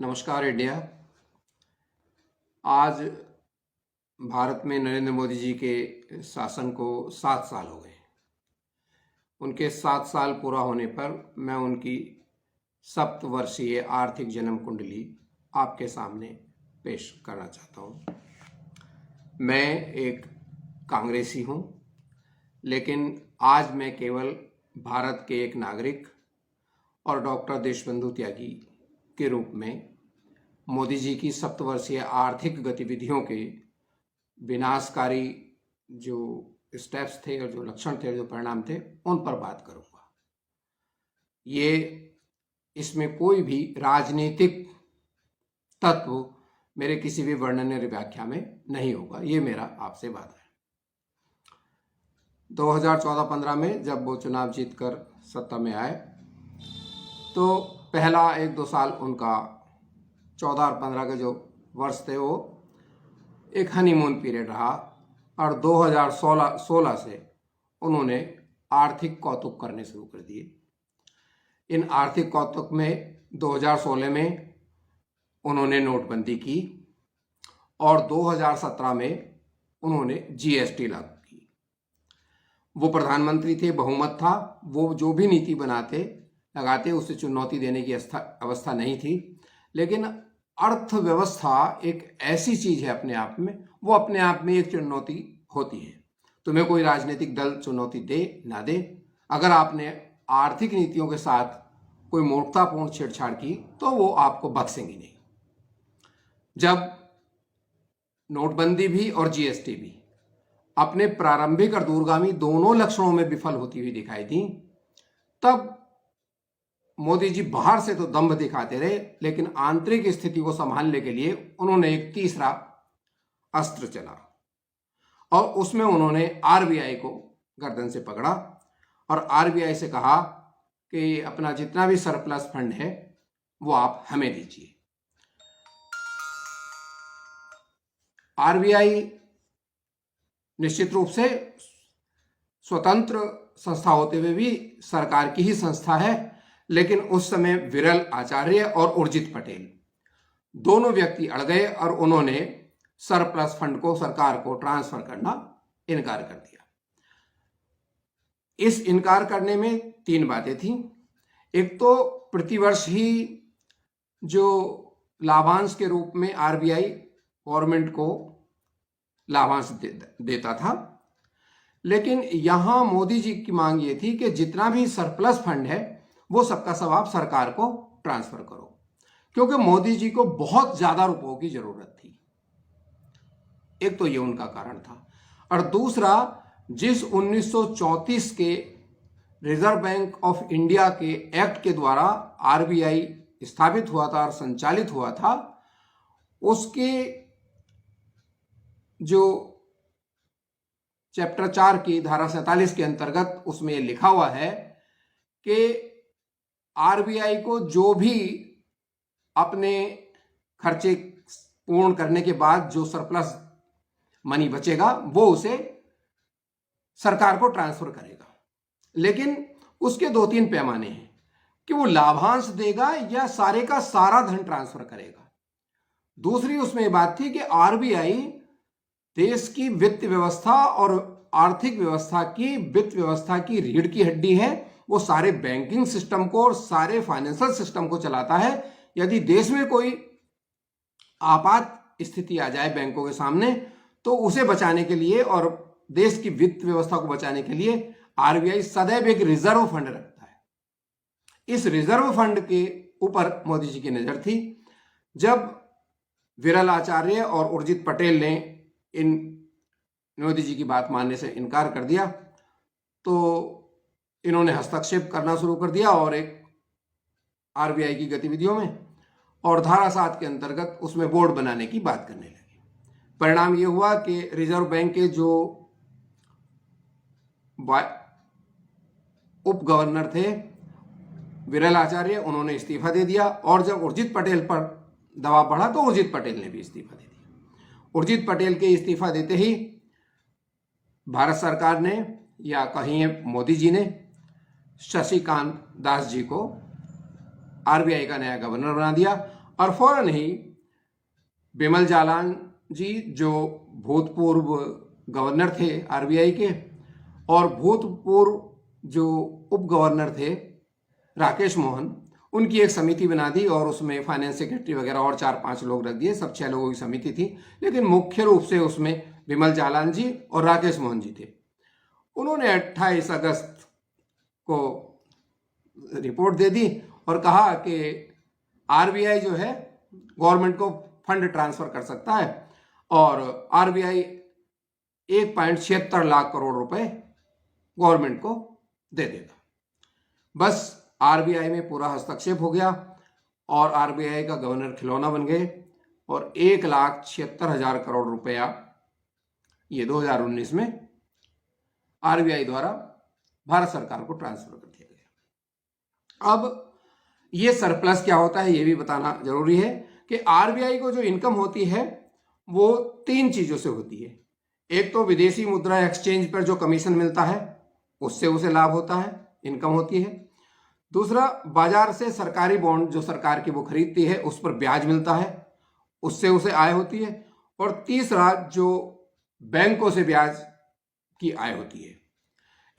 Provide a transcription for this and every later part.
नमस्कार इंडिया। आज भारत में नरेंद्र मोदी जी के शासन को 7 साल हो गए। उनके 7 साल पूरा होने पर मैं उनकी सप्तवर्षीय आर्थिक जन्म कुंडली आपके सामने पेश करना चाहता हूँ। मैं एक कांग्रेसी हूँ, लेकिन आज मैं केवल भारत के एक नागरिक और डॉक्टर देशबंधु त्यागी के रूप में मोदी जी की सप्तवर्षीय आर्थिक गतिविधियों के विनाशकारी जो स्टेप्स थे और जो लक्षण थे, जो परिणाम थे, उन पर बात करूंगा। इसमें कोई भी राजनीतिक तत्व मेरे किसी भी वर्णन या व्याख्या में नहीं होगा। ये मेरा आपसे वादा है। 2014-15 में जब वो चुनाव जीतकर सत्ता में आए तो पहला 1-2 साल उनका 14 और 15 के जो वर्ष थे वो एक हनीमून पीरियड रहा और 2016 से उन्होंने आर्थिक कौतुक करने शुरू कर दिए। इन आर्थिक कौतुक में 2016 में उन्होंने नोटबंदी की और 2017 में उन्होंने जीएसटी लागू की। वो प्रधानमंत्री थे, बहुमत था, वो जो भी नीति लगाते उसे चुनौती देने की अवस्था नहीं थी। लेकिन अर्थव्यवस्था एक ऐसी चीज है अपने आप में, वो अपने आप में एक चुनौती होती है। तुम्हें कोई राजनीतिक दल चुनौती दे ना दे, अगर आपने आर्थिक नीतियों के साथ कोई मूर्खतापूर्ण छेड़छाड़ की तो वो आपको बख्शेंगी नहीं। जब नोटबंदी भी और जीएसटी भी अपने प्रारंभिक और दूरगामी दोनों लक्षणों में विफल होती हुई दिखाई दी, तब मोदी जी बाहर से तो दम्भ दिखाते रहे, लेकिन आंतरिक स्थिति को संभालने के लिए उन्होंने एक तीसरा अस्त्र चला और उसमें उन्होंने आरबीआई को गर्दन से पकड़ा और आरबीआई से कहा कि अपना जितना भी सरप्लस फंड है वो आप हमें दीजिए। आरबीआई निश्चित रूप से स्वतंत्र संस्था होते हुए भी सरकार की ही संस्था है, लेकिन उस समय विरल आचार्य और उर्जित पटेल दोनों व्यक्ति अड़ गए और उन्होंने सरप्लस फंड को सरकार को ट्रांसफर करना इनकार कर दिया। इस इनकार करने में 3 बातें थीं। एक तो प्रतिवर्ष ही जो लाभांश के रूप में आरबीआई गवर्नमेंट को लाभांश देता था, लेकिन यहां मोदी जी की मांग ये थी कि जितना भी सरप्लस फंड है वो सबका सब आप सरकार को ट्रांसफर करो, क्योंकि मोदी जी को बहुत ज्यादा रुपयों की जरूरत थी। एक तो ये उनका कारण था। और दूसरा, जिस 1934 के रिजर्व बैंक ऑफ इंडिया के एक्ट के द्वारा आरबीआई स्थापित हुआ था और संचालित हुआ था, उसके जो चैप्टर 4 की धारा 47 के अंतर्गत उसमें लिखा हुआ है कि आरबीआई को जो भी अपने खर्चे पूर्ण करने के बाद जो सरप्लस मनी बचेगा वो उसे सरकार को ट्रांसफर करेगा। लेकिन उसके 2-3 पैमाने हैं कि वो लाभांश देगा या सारे का सारा धन ट्रांसफर करेगा। दूसरी उसमें बात थी कि आरबीआई देश की वित्त व्यवस्था और आर्थिक व्यवस्था की रीढ़ की हड्डी है। वो सारे बैंकिंग सिस्टम को और सारे फाइनेंशियल सिस्टम को चलाता है। यदि देश में कोई आपात स्थिति आ जाए बैंकों के सामने, तो उसे बचाने के लिए और देश की वित्त व्यवस्था को बचाने के लिए आरबीआई सदैव एक रिजर्व फंड रखता है। इस रिजर्व फंड के ऊपर मोदी जी की नजर थी। जब विरल आचार्य और उर्जित पटेल ने इन मोदी जी की बात मानने से इनकार कर दिया, तो इन्होंने हस्तक्षेप करना शुरू कर दिया और एक आरबीआई की गतिविधियों में और धारा 7 के अंतर्गत उसमें बोर्ड बनाने की बात करने लगे। परिणाम यह हुआ कि रिजर्व बैंक के जो उप गवर्नर थे विरल आचार्य, उन्होंने इस्तीफा दे दिया और जब उर्जित पटेल पर दबाव बढ़ा तो उर्जित पटेल ने भी इस्तीफा दे दिया। उर्जित पटेल के इस्तीफा देते ही भारत सरकार ने, या कहिए मोदी जी ने, शशिकांत दास जी को आरबीआई का नया गवर्नर बना दिया और फौरन ही बिमल जालान जी, जो भूतपूर्व गवर्नर थे आरबीआई के, और भूतपूर्व जो उप गवर्नर थे राकेश मोहन, उनकी एक समिति बना दी और उसमें फाइनेंस सेक्रेटरी वगैरह और 4-5 लोग रख दिए। सब 6 लोगों की समिति थी, लेकिन मुख्य रूप से उसमें बिमल जालान जी और राकेश मोहन जी थे। उन्होंने 28 अगस्त को रिपोर्ट दे दी और कहा कि आरबीआई जो है गवर्नमेंट को फंड ट्रांसफर कर सकता है और आरबीआई 1.76 लाख करोड़ रुपए गवर्नमेंट को दे देगा। बस आरबीआई में पूरा हस्तक्षेप हो गया और आरबीआई का गवर्नर खिलौना बन गए और 1,76,000 करोड़ रुपया ये 2019 में आरबीआई द्वारा भारत सरकार को ट्रांसफर कर दिया गया। अब ये सरप्लस क्या होता है ये भी बताना जरूरी है कि आरबीआई को जो इनकम होती है वो 3 चीजों से होती है। एक तो विदेशी मुद्रा एक्सचेंज पर जो कमीशन मिलता है उससे उसे लाभ होता है, इनकम होती है। दूसरा, बाजार से सरकारी बॉन्ड जो सरकार की वो खरीदती है उस पर ब्याज मिलता है, उससे उसे आय होती है। और तीसरा, जो बैंकों से ब्याज की आय होती है।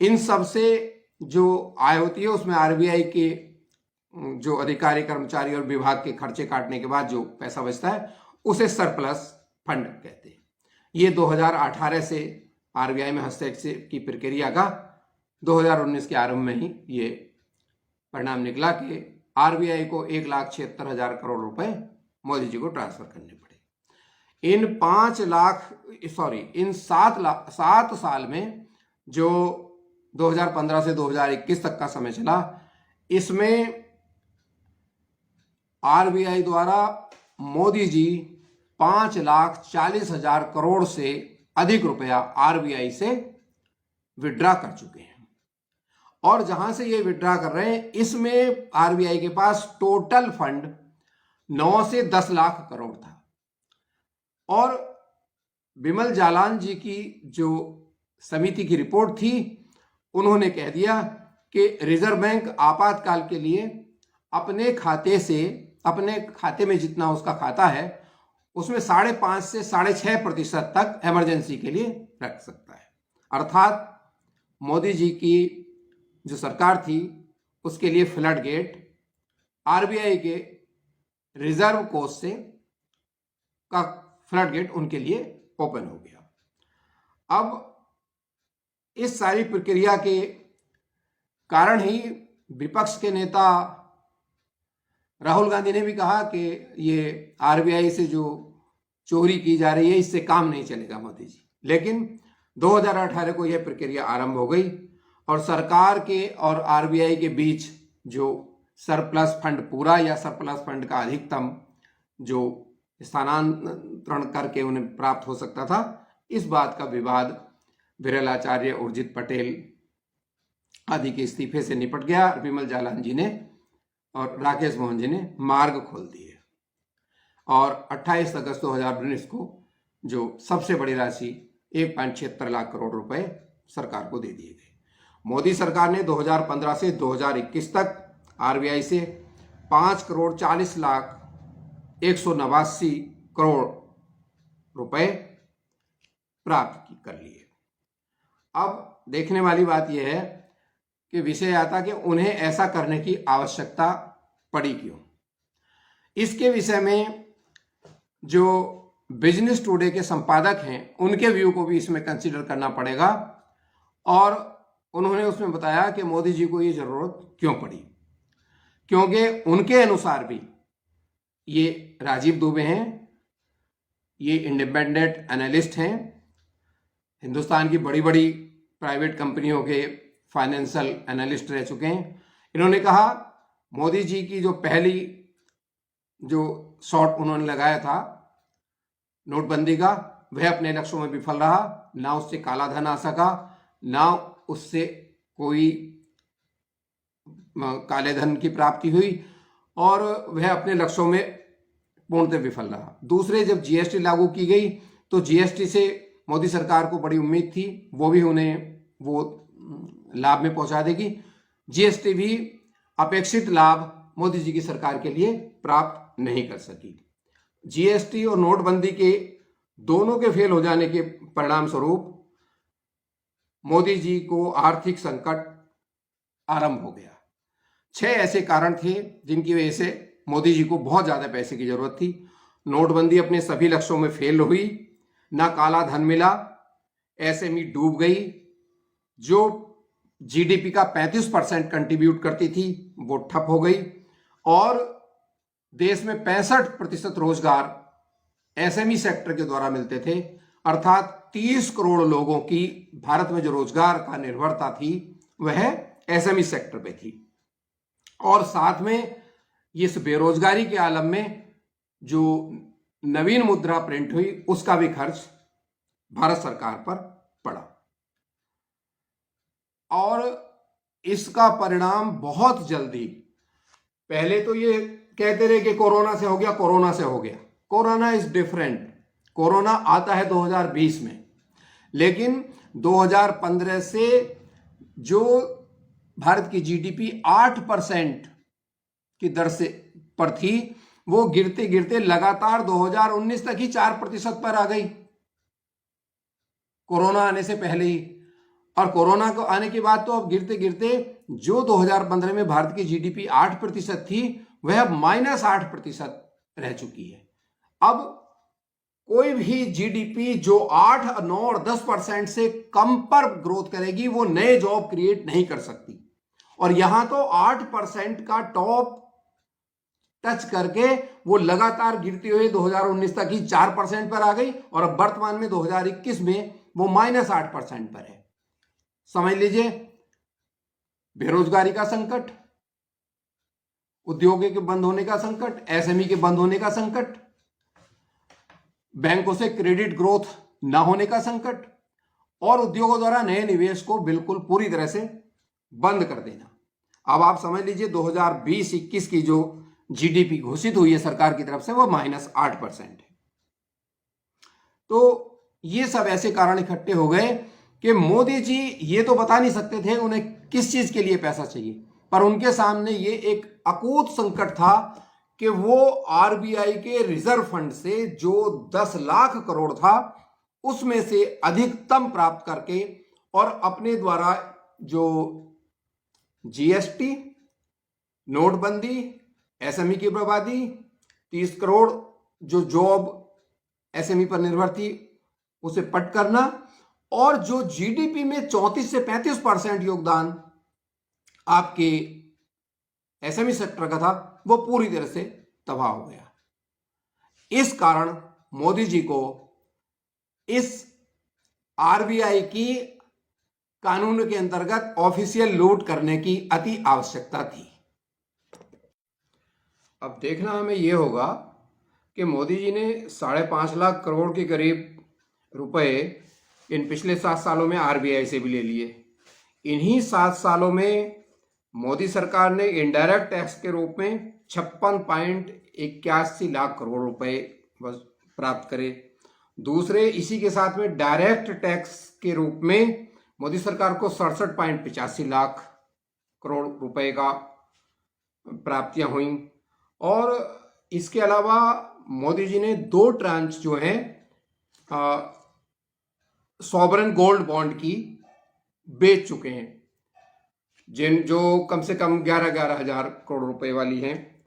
इन सब से जो आय होती है उसमें आरबीआई के जो अधिकारी कर्मचारी और विभाग के खर्चे काटने के बाद जो पैसा बचता है उसे सरप्लस फंड कहते हैं। ये 2018 से आरबीआई में हस्तक्षेप की प्रक्रिया का 2019 के आरंभ में ही ये परिणाम निकला कि आरबीआई को 1,76,000 करोड़ रुपए मोदी जी को ट्रांसफर करने पड़े। इन 7 साल में जो 2015 से 2021 तक का समय चला, इसमें आरबीआई द्वारा मोदी जी 5,40,000 करोड़ से अधिक रुपया आरबीआई से विड्रा कर चुके हैं। और जहां से ये विड्रा कर रहे हैं इसमें आरबीआई के पास टोटल फंड 9 से 10 लाख करोड़ था। और बिमल जालान जी की जो समिति की रिपोर्ट थी, उन्होंने कह दिया कि रिजर्व बैंक आपातकाल के लिए अपने खाते में जितना उसका खाता है उसमें 5.5 से 6.5% तक इमरजेंसी के लिए रख सकता है। अर्थात मोदी जी की जो सरकार थी उसके लिए फ्लड गेट आरबीआई के रिजर्व कोष से का फ्लड गेट उनके लिए ओपन हो गया। अब इस सारी प्रक्रिया के कारण ही विपक्ष के नेता राहुल गांधी ने भी कहा कि ये आरबीआई से जो चोरी की जा रही है इससे काम नहीं चलेगा मोदी जी। लेकिन 2018 को यह प्रक्रिया आरंभ हो गई और सरकार के और आरबीआई के बीच जो सरप्लस फंड पूरा या सरप्लस फंड का अधिकतम जो स्थानांतरण करके उन्हें प्राप्त हो सकता था, इस बात का विवाद विरलाचार्य, उर्जित पटेल आदि के इस्तीफे से निपट गया। बिमल जालान जी ने और राकेश मोहन जी ने मार्ग खोल दिए और 28 अगस्त 2019 को जो सबसे बड़ी राशि 1.76 लाख करोड़ रुपए सरकार को दे दिए गए। मोदी सरकार ने 2015 से 2021 तक आरबीआई से 5,40,189 करोड़ रुपए प्राप्त कर लिए। अब देखने वाली बात यह है कि विषय आता कि उन्हें ऐसा करने की आवश्यकता पड़ी क्यों। इसके विषय में जो बिजनेस टुडे के संपादक हैं उनके व्यू को भी इसमें कंसीडर करना पड़ेगा और उन्होंने उसमें बताया कि मोदी जी को ये जरूरत क्यों पड़ी, क्योंकि उनके अनुसार भी ये राजीव दुबे हैं, ये इंडिपेंडेंट एनालिस्ट हैं, हिंदुस्तान की बड़ी बड़ी प्राइवेट कंपनियों के फाइनेंशियल एनालिस्ट रह चुके हैं। इन्होंने कहा मोदी जी की जो पहली जो शॉट उन्होंने लगाया था नोटबंदी का, वह अपने लक्ष्यों में विफल रहा। ना उससे काला धन आ सका, ना उससे कोई काले धन की प्राप्ति हुई और वह अपने लक्ष्यों में पूर्णतः विफल रहा। दूसरे, जब जीएसटी लागू की गई तो जीएसटी से मोदी सरकार को बड़ी उम्मीद थी, वो भी उन्हें वो लाभ में पहुंचा देगी। जीएसटी भी अपेक्षित लाभ मोदी जी की सरकार के लिए प्राप्त नहीं कर सकी। जीएसटी और नोटबंदी के दोनों के फेल हो जाने के परिणाम स्वरूप मोदी जी को आर्थिक संकट आरंभ हो गया। 6 ऐसे कारण थे जिनकी वजह से मोदी जी को बहुत ज्यादा पैसे की जरूरत थी। नोटबंदी अपने सभी लक्ष्यों में फेल हुई, ना काला धन मिला, एसएमई डूब गई, जो जीडीपी का 35% कंट्रीब्यूट करती थी वो ठप हो गई, और देश में 65% रोजगार एसएमई सेक्टर के द्वारा मिलते थे। अर्थात 30 करोड़ लोगों की भारत में जो रोजगार का निर्भरता थी वह एसएमई सेक्टर पे थी। और साथ में इस बेरोजगारी के आलम में जो नवीन मुद्रा प्रिंट हुई उसका भी खर्च भारत सरकार पर पड़ा, और इसका परिणाम बहुत जल्दी, पहले तो ये कहते रहे कि कोरोना से हो गया, कोरोना से हो गया। Corona is different. कोरोना आता है 2020 में, लेकिन 2015 से जो भारत की जीडीपी 8% की दर से पर थी, वो गिरते गिरते लगातार 2019 तक ही 4% पर आ गई, कोरोना आने से पहले ही। और कोरोना को आने के बाद तो अब गिरते गिरते जो 2015 में भारत की जीडीपी 8% थी वह अब -8% रह चुकी है। अब कोई भी जीडीपी जो 8, 9 और 10% से कम पर ग्रोथ करेगी वो नए जॉब क्रिएट नहीं कर सकती। और यहां तो 8% का टॉप टच करके वो लगातार गिरती हुई 2019 तक ही 4% पर आ गई, और अब वर्तमान में 2021 में वो -8% पर है। समझ लीजिए, बेरोजगारी का संकट, उद्योगों के बंद होने का संकट, एसएमई के बंद होने का संकट, बैंकों से क्रेडिट ग्रोथ ना होने का संकट, और उद्योगों द्वारा नए निवेश को बिल्कुल पूरी तरह से बंद कर देना। अब आप समझ लीजिए 2020-21 की जो जीडीपी घोषित हुई है सरकार की तरफ से वो -8% है। तो ये सब ऐसे कारण इकट्ठे हो गए कि मोदी जी ये तो बता नहीं सकते थे उन्हें किस चीज के लिए पैसा चाहिए, पर उनके सामने ये एक अकूत संकट था कि वो आरबीआई के रिजर्व फंड से जो 10 लाख करोड़ था उसमें से अधिकतम प्राप्त करके और अपने द्वारा जो जीएसटी, नोटबंदी, एसएमई की बर्बादी, 30 करोड़ जो जॉब एसएमई पर निर्भर थी उसे पट करना, और जो जीडीपी में 34 से 35% योगदान आपके एसएमई सेक्टर का था वो पूरी तरह से तबाह हो गया। इस कारण मोदी जी को इस आरबीआई की कानून के अंतर्गत ऑफिशियल लूट करने की अति आवश्यकता थी। अब देखना हमें यह होगा कि मोदी जी ने 5.5 लाख करोड़ के करीब रुपए इन पिछले 7 सालों में आरबीआई से भी ले लिए। इन्हीं 7 सालों में मोदी सरकार ने इनडायरेक्ट टैक्स के रूप में 56.81 लाख करोड़ रुपए प्राप्त करे। दूसरे इसी के साथ में डायरेक्ट टैक्स के रूप में मोदी सरकार को 67.85 लाख करोड़ रुपए का प्राप्तियां हुई। और इसके अलावा मोदी जी ने 2 ट्रांच जो हैं सॉवरेन गोल्ड बॉन्ड की बेच चुके हैं, जो कम से कम 11-11 हजार करोड़ रुपए वाली हैं।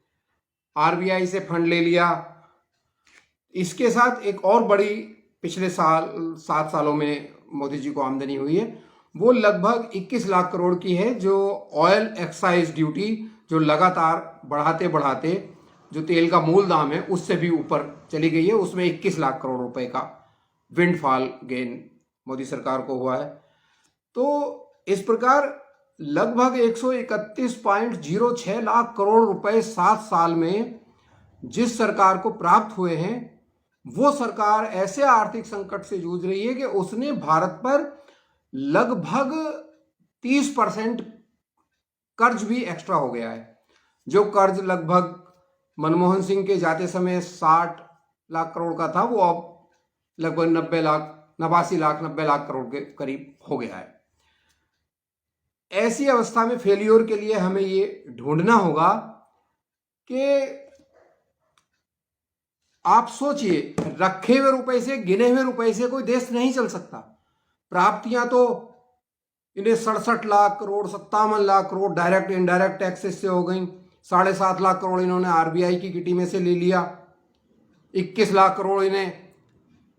आरबीआई से फंड ले लिया। इसके साथ एक और बड़ी पिछले 7 सालों में मोदी जी को आमदनी हुई है, वो लगभग 21 लाख करोड़ की है, जो ऑयल एक्साइज ड्यूटी जो लगातार बढ़ाते बढ़ाते जो तेल का मूल दाम है उससे भी ऊपर चली गई है, उसमें 21 लाख करोड़ रुपए का विंडफॉल गेन मोदी सरकार को हुआ है। तो इस प्रकार लगभग 131.06 लाख करोड़ रुपए 7 साल में जिस सरकार को प्राप्त हुए हैं, वो सरकार ऐसे आर्थिक संकट से जूझ रही है कि उसने भारत पर लगभग 30% कर्ज भी एक्स्ट्रा हो गया है। जो कर्ज लगभग मनमोहन सिंह के जाते समय 60 लाख करोड़ का था, वो अब लगभग 90 लाख करोड़ के करीब हो गया है। ऐसी अवस्था में फेल्योर के लिए हमें ये ढूंढना होगा कि आप सोचिए, रखे हुए रुपए से, गिने हुए रुपए से कोई देश नहीं चल सकता। प्राप्तियां तो इन्हें 67 lakh crore, 57 lakh crore direct indirect taxes से हो गई। 7.5 लाख करोड़ इन्होंने आरबीआई की किटी में से ले लिया। 21 लाख करोड़ इन्हें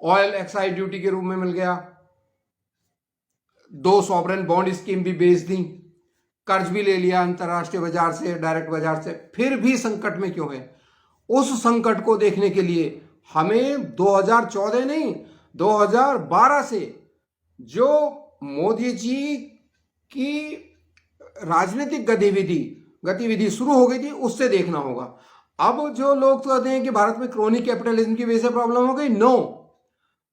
ऑयल एक्साइज ड्यूटी के रूप में मिल गया। 2 सॉवरेन बॉन्ड स्कीम भी बेच दी, कर्ज भी ले लिया अंतरराष्ट्रीय बाजार से, डायरेक्ट बाजार से। फिर भी संकट में क्यों है? उस संकट को देखने के लिए हमें 2014 नहीं, 2012 से जो मोदी जी की राजनीतिक गतिविधि शुरू हो गई थी, उससे देखना होगा। अब जो लोग तो कहते हैं कि भारत में क्रोनिक कैपिटलिज्म की वजह से प्रॉब्लम हो गई, नो।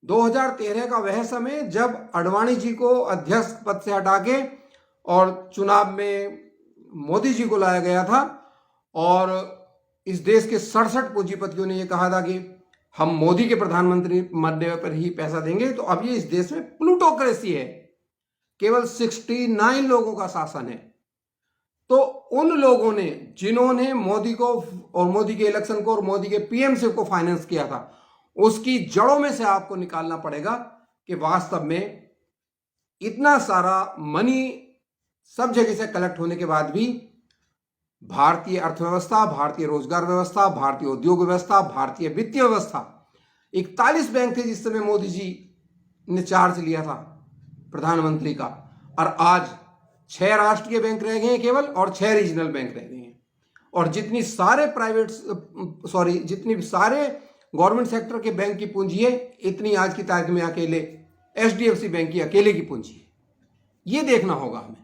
2013 का वह समय जब अडवाणी जी को अध्यक्ष पद से हटा के और चुनाव में मोदी जी को लाया गया था, और इस देश के 67 पूंजीपतियों ने यह कहा था कि हम मोदी के प्रधानमंत्री बनने पर ही पैसा देंगे। तो अब ये इस देश में प्लूटोक्रेसी है, केवल 69 लोगों का शासन है। तो उन लोगों ने जिन्होंने मोदी को और मोदी के इलेक्शन को और मोदी के पीएमशिप को फाइनेंस किया था, उसकी जड़ों में से आपको निकालना पड़ेगा कि वास्तव में इतना सारा मनी सब जगह से कलेक्ट होने के बाद भी भारतीय अर्थव्यवस्था, भारतीय रोजगार व्यवस्था, भारतीय उद्योग व्यवस्था, भारतीय वित्तीय व्यवस्था, 41 बैंक थे जिस समय मोदी जी ने चार्ज लिया था प्रधानमंत्री का, और आज 6 राष्ट्रीय बैंक रह गए हैं केवल, और 6 रीजनल बैंक रह गए हैं। और जितनी सारे गवर्नमेंट सेक्टर के बैंक की पूंजी है, इतनी आज की तारीख में अकेले एचडीएफसी बैंक की अकेले की पूंजी है। ये देखना होगा हमें।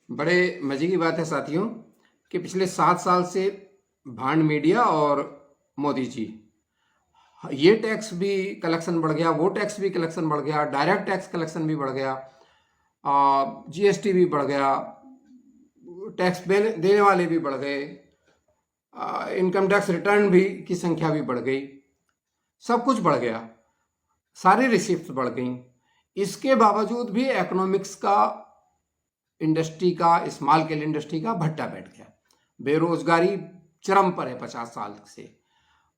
बड़े मजे की बात है साथियों कि पिछले 7 साल से भांड मीडिया और मोदी जी, ये टैक्स भी कलेक्शन बढ़ गया, वो टैक्स भी कलेक्शन बढ़ गया, डायरेक्ट टैक्स कलेक्शन भी बढ़ गया, जीएसटी भी बढ़ गया, टैक्स देने वाले भी बढ़ गए, इनकम टैक्स रिटर्न भी की संख्या भी बढ़ गई, सब कुछ बढ़ गया, सारी रिसिप्ट बढ़ गई। इसके बावजूद भी इकोनॉमिक्स का, इंडस्ट्री का, स्मॉल स्केल इंडस्ट्री का भट्टा बैठ गया। बेरोजगारी चरम पर है 50 साल से,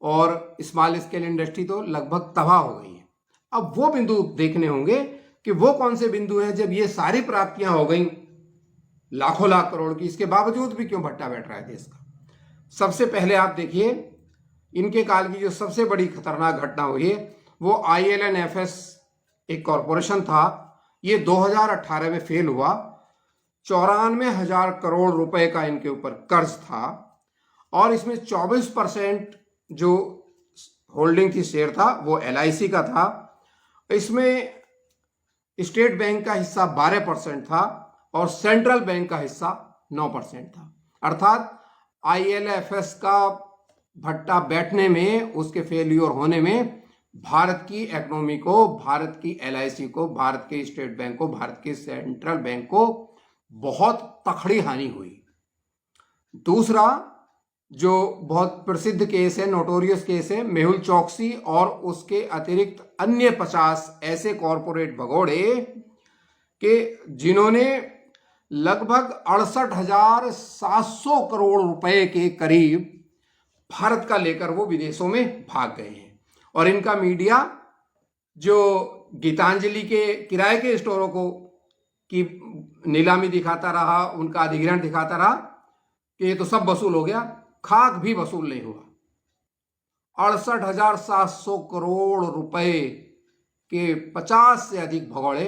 और स्मॉल स्केल इंडस्ट्री तो लगभग तबाह हो गई है। अब वो बिंदु देखने होंगे कि वो कौन से बिंदु हैं जब ये सारी प्राप्तियां हो गई लाखों लाख करोड़ की, इसके बावजूद भी क्यों भट्टा बैठ रहा है देश का। सबसे पहले आप देखिए, इनके काल की जो सबसे बड़ी खतरनाक घटना हुई है वो IL&FS एक कॉरपोरेशन था। ये 2018 में फेल हुआ। 94,000 करोड़ रुपए का इनके ऊपर कर्ज था, और इसमें 24% जो होल्डिंग थी, शेयर था, वो LIC का था। इसमें स्टेट बैंक का हिस्सा 12% था और सेंट्रल बैंक का हिस्सा 9% था। अर्थात IL&FS का भट्टा बैठने में, उसके फेल्यूर होने में भारत की इकोनॉमी को, भारत की LIC को, भारत के स्टेट बैंक को, भारत के सेंट्रल बैंक को बहुत तकड़ी हानि हुई। दूसरा जो बहुत प्रसिद्ध केस है, नोटोरियस केस है, मेहुल चौकसी और उसके अतिरिक्त अन्य 50 ऐसे कॉरपोरेट भगोड़े के जिन्होंने लगभग 68,700 करोड़ रुपए के करीब भारत का लेकर वो विदेशों में भाग गए हैं। और इनका मीडिया जो गीतांजलि के किराए के स्टोरों को की नीलामी दिखाता रहा, उनका अधिग्रहण दिखाता रहा कि ये तो सब वसूल हो गया, खाक भी वसूल नहीं हुआ। 68,700 करोड़ रुपए के 50 से अधिक भगोड़े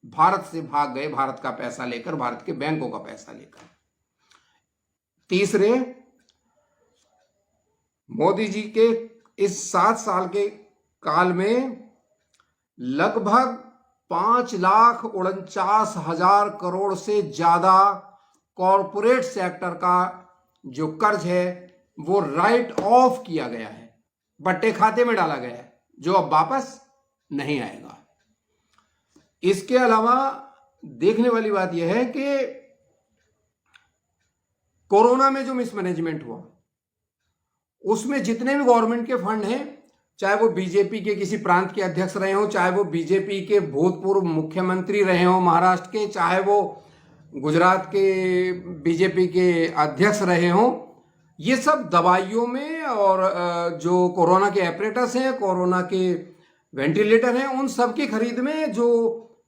भारत से भाग गए, भारत का पैसा लेकर, भारत के बैंकों का पैसा लेकर। तीसरे, मोदी जी के इस 7 साल के काल में लगभग 5,49,000 करोड़ से ज्यादा कॉरपोरेट सेक्टर का जो कर्ज है वो राइट ऑफ किया गया है, बट्टे खाते में डाला गया है, जो अब वापस नहीं आएगा। इसके अलावा देखने वाली बात यह है कि कोरोना में जो मिसमैनेजमेंट हुआ, उसमें जितने भी गवर्नमेंट के फंड हैं, चाहे वो बीजेपी के किसी प्रांत के अध्यक्ष रहे हो, चाहे वो बीजेपी के भूतपूर्व मुख्यमंत्री रहे हो महाराष्ट्र के, चाहे वो गुजरात के बीजेपी के अध्यक्ष रहे हो, ये सब दवाइयों में और जो कोरोना के एपरेटस हैं, कोरोना के वेंटिलेटर हैं, उन सब की खरीद में जो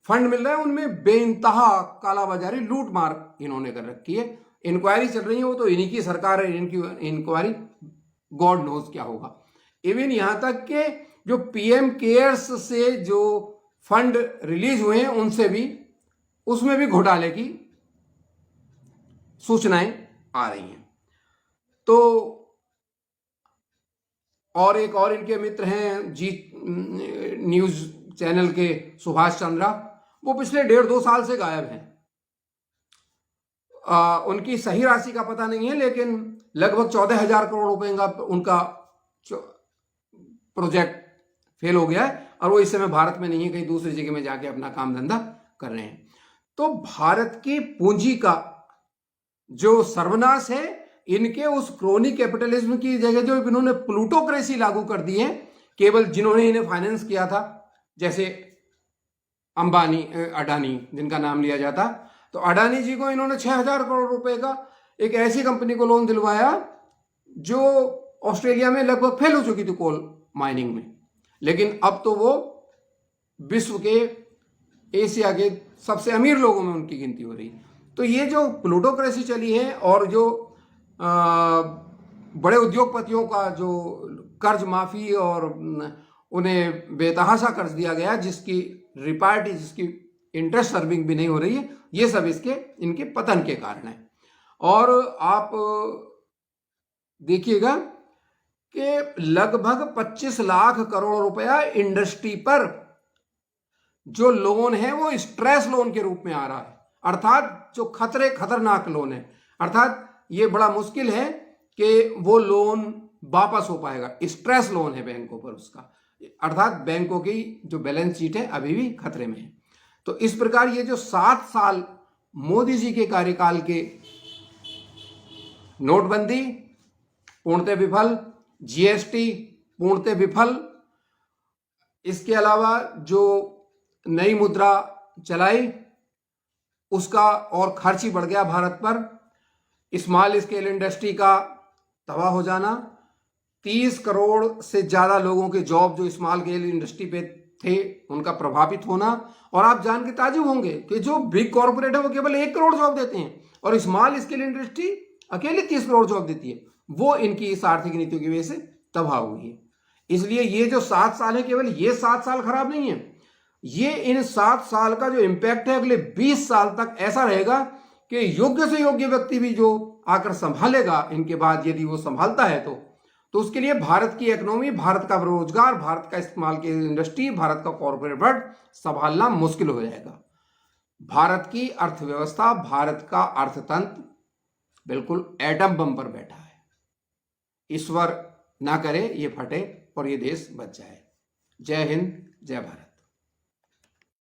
फंड मिल रहा है उनमें बेइंतहा कालाबाजारी लूट मार इन्होंने कर रखी है। इंक्वायरी चल रही है, वो तो इन्हीं की सरकार है, इनकी इंक्वायरी गॉड नोज क्या होगा। इवन यहां तक के जो पीएम केयर्स से जो फंड रिलीज हुए हैं उनसे भी, उसमें भी घोटाले की सूचनाएं आ रही हैं। तो और एक और इनके मित्र हैं जी न्यूज चैनल के सुभाष चंद्रा, वो पिछले 1.5-2 साल से गायब हैं। उनकी सही राशि का पता नहीं है, लेकिन लगभग 14,000 करोड़ रुपए का उनका प्रोजेक्ट फेल हो गया है और वो इस समय भारत में नहीं है, कहीं दूसरी जगह में जाके अपना काम धंधा कर रहे हैं। तो भारत की पूंजी का जो सर्वनाश है, इनके उस क्रोनी कैपिटलिज्म की जगह जो इन्होंने प्लूटोक्रेसी लागू कर दी है, केवल जिन्होंने इन्हें फाइनेंस किया था, जैसे अंबानी, अडानी जिनका नाम लिया जाता, तो अडानी जी को इन्होंने 6,000 करोड़ रुपए का एक ऐसी कंपनी को लोन दिलवाया जो ऑस्ट्रेलिया में लगभग फेल हो चुकी थी कोल माइनिंग में, लेकिन अब तो वो विश्व के, एशिया के सबसे अमीर लोगों में उनकी गिनती हो रही। तो ये जो प्लूटोक्रेसी चली है और जो बड़े उद्योगपतियों का जो कर्ज माफी और उन्हें बेतहाशा कर्ज दिया गया, जिसकी रिपार्टी, जिसकी इंटरेस्ट सर्विंग भी नहीं हो रही है, ये सब इनके पतन के कारण है। और आप देखिएगा कि लगभग 25 लाख करोड़ रुपया इंडस्ट्री पर जो लोन है वो स्ट्रेस लोन के रूप में आ रहा है, अर्थात जो खतरनाक लोन है, अर्थात ये बड़ा मुश्किल है कि वो लोन वापस हो पाएगा। स्ट्रेस लोन है बैंकों पर उसका, अर्थात बैंकों की जो बैलेंस शीट है अभी भी खतरे में है। तो इस प्रकार ये जो 7 साल मोदी जी के कार्यकाल के नोटबंदी पूर्णतः विफल, जीएसटी पूर्णतः विफल, इसके अलावा जो नई मुद्रा चलाई उसका और खर्च ही बढ़ गया भारत पर, स्मॉल स्केल इंडस्ट्री का तबाह हो जाना, 30 करोड़ से ज्यादा लोगों के जॉब जो स्मॉल स्केल इंडस्ट्री पे थे उनका प्रभावित होना। और आप जान के ताजुब होंगे कि जो बिग कॉर्पोरेट है वो केवल 1 करोड़ जॉब देते हैं और स्मॉल स्केल इंडस्ट्री अकेले 30 करोड़ जॉब देती है। वो इनकी इस आर्थिक नीतियों की वजह से तबाह हुई है। इसलिए ये जो 7 साल है, केवल ये 7 साल खराब नहीं है, ये इन 7 साल का जो इंपैक्ट है अगले 20 साल तक ऐसा रहेगा कि योग्य से योग्य व्यक्ति भी जो आकर संभालेगा इनके बाद, यदि वो संभालता है तो उसके लिए भारत की इकोनॉमी, भारत का रोजगार, भारत का इस्तेमाल की इंडस्ट्री, भारत का कॉर्पोरेट वर्ल्ड संभालना मुश्किल हो जाएगा। भारत की अर्थव्यवस्था, भारत का अर्थतंत्र बिल्कुल एटम बम पर बैठा है। ईश्वर ना करे ये फटे और ये देश बच जाए। जय हिंद, जय भारत।